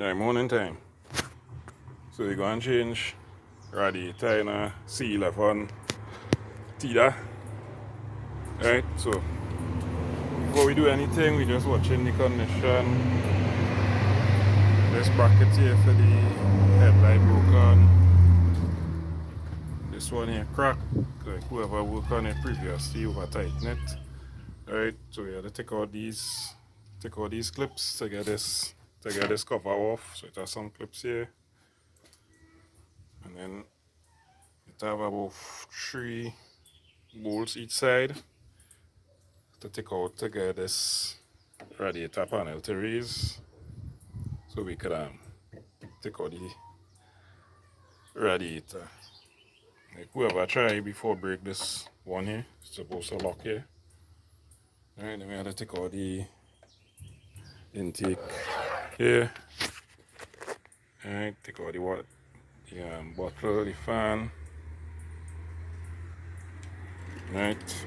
Yeah, morning time. So we're going to change radiator in a C11 Tiida. Right, so before we do anything, we just watching the condition. This bracket here for the headlight broken. This one here cracked, like whoever worked on it previously over tighten it. Right, so we have to take out these clips to get this cover off. So it has some clips here. And then it have about 3 bolts each side to take out to get this radiator panel to raise, so we could take out the radiator. Like whoever try before break this one here, it's supposed to lock here. Alright, then we have to take out the intake here. Alright, take out the bottle, the fan. Right.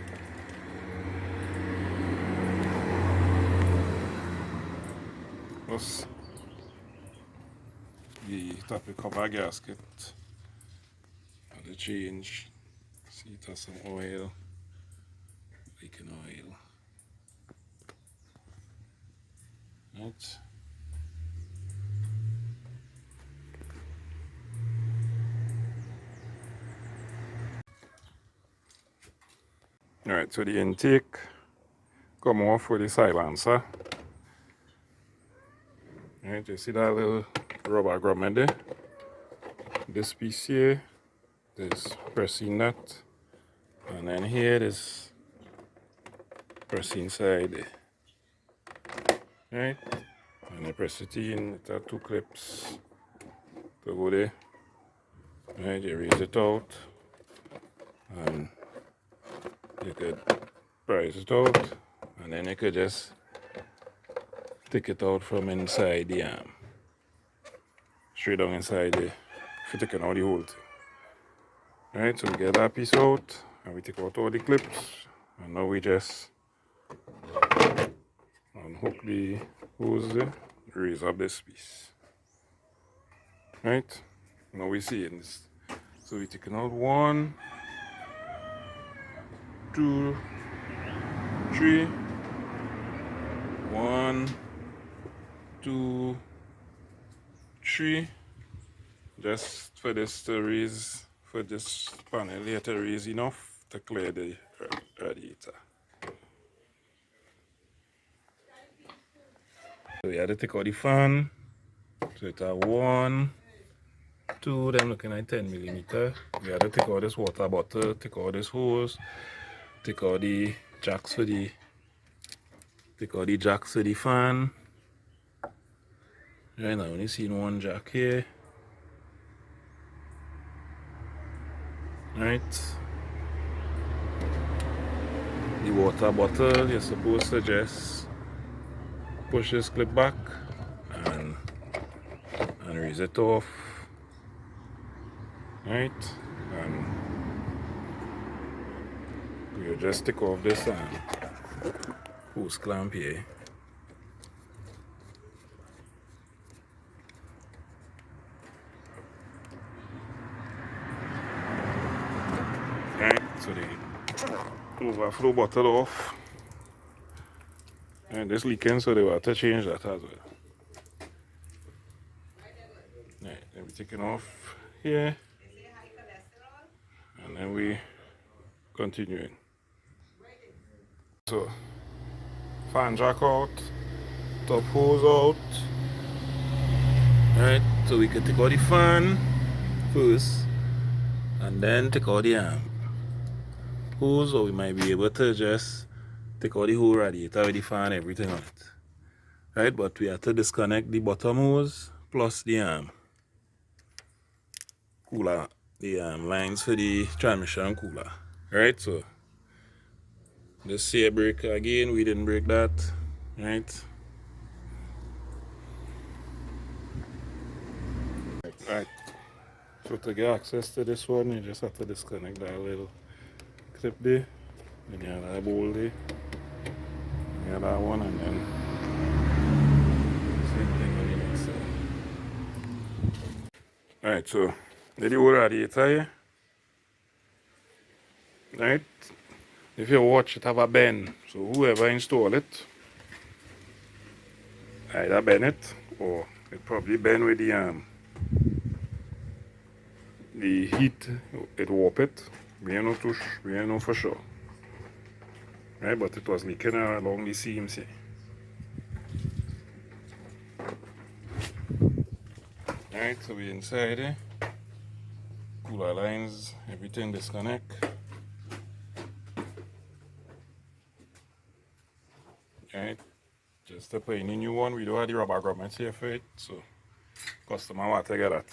Plus the Tappet cover gasket. And the change. See, it has some oil. Leaking oil. Right. Alright, so the intake come off with the silencer. Alright, you see that little rubber grommet there? This piece here, this pressing nut, and then here this pressing side there. Alright, and I press it in, it has 2 clips to go there. Alright, you raise it out, and you could prise it out, and then you could just take it out from inside the arm. Straight down inside there, if you're taking out the whole thing. Alright, so we get that piece out, and we take out all the clips, and now we just unhook the hose there, raise up this piece. Right, now we see it. So we're taking out 1, 2, 3. 1, 2, 3. Just for this to raise, for this panel here to raise enough to clear the radiator. So we had to take out the fan. So it's a 1, 2, then looking at 10mm. We had to take out this water bottle, take out this hose, take out the jacks for the fan. Right now, I only seen 1 jack here. Right. The water bottle, you're supposed to just push this clip back and raise it off. Right. And you just take off this hose clamp here. Right, so the overflow bottle off. And this leaking, so they will have to change that as well. Right, then we taking off here. And then we continuing. So fan jack out, top hose out. Right, so we can take out the fan first and then take out the hose, or we might be able to just take out the whole radiator with the fan, everything on it. Right, but we have to disconnect the bottom hose plus the cooler, the lines for the transmission cooler. Right, so this here break again, we didn't break that. Right. Right. So to get access to this one, you just have to disconnect that little clip there. Then you have that bowl there. You have that one, and then same thing on the next side. Alright, so the old radiator here. Right? If you watch it have a bend, so whoever install it, either bend it or it probably bend with the heat, it warp it. We don't know we don't know for sure. Right, but it was leaking along the seams here. Alright, so we inside here. Cooler lines, everything disconnect. Alright, just to put in a new one, we don't have the rubber grommets here for it, so customer want to get that.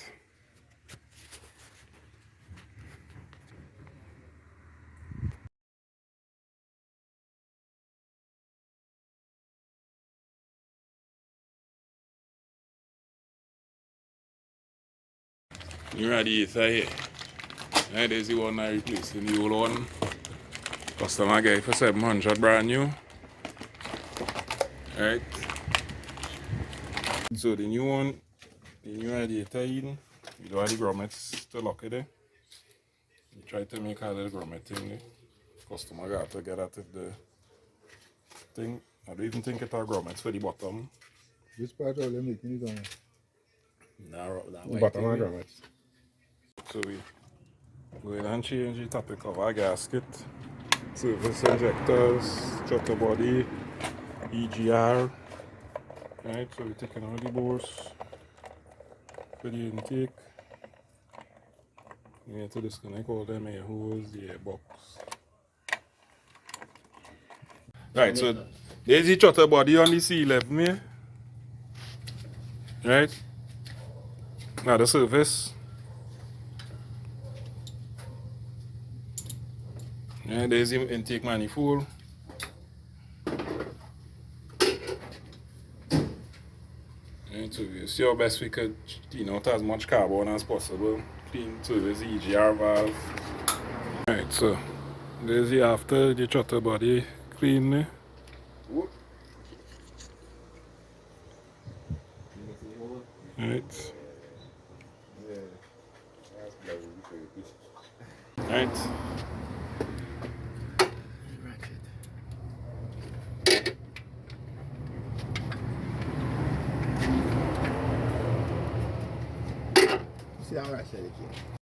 New radiator here. Right, there's the one I replaced, the old one. Customer get it for 700 brand new. Right. So the new one, the new radiator in, we don't have the grommets to lock it there. We try to make a little grommet thing there. Customer got to get at it the thing. I don't even think it are grommets for the bottom. This part all you're making it on That bottom of grommets. So we go ahead and change the Tappet cover gasket, service injectors, shutter body, EGR. Right, so we're taking all the bores for the intake. We need to disconnect all them air hose, the airbox. Right, so there's the shutter body on the C11 here. Right? Now the surface. Yeah, there's the intake manifold. And so we see how best we could clean out as much carbon as possible. Clean service the EGR valve. Alright, so there's the after the shutter body clean. Right. Right. See how I said it here.